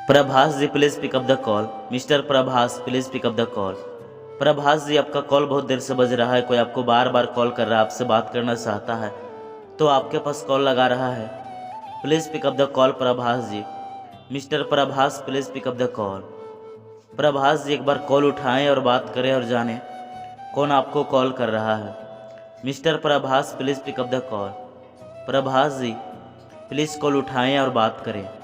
Prabhas ji please pick up the call. Mister Prabhas please pick up the call. Prabhas ji आपका call बहुत देर से बज रहा है, कोई आपको बार बार कॉल कर रहा है, आपसे बात करना चाहता है तो आपके पास कॉल लगा रहा है। Please pick up the call Prabhas ji. Mister Prabhas please pick up the call. Prabhas ji एक बार कॉल उठाएं और बात करें और जानें कौन आपको कॉल कर रहा है। Mister Prabhas please pick up the call. Prabhas ji please call उठाएं और बात करें।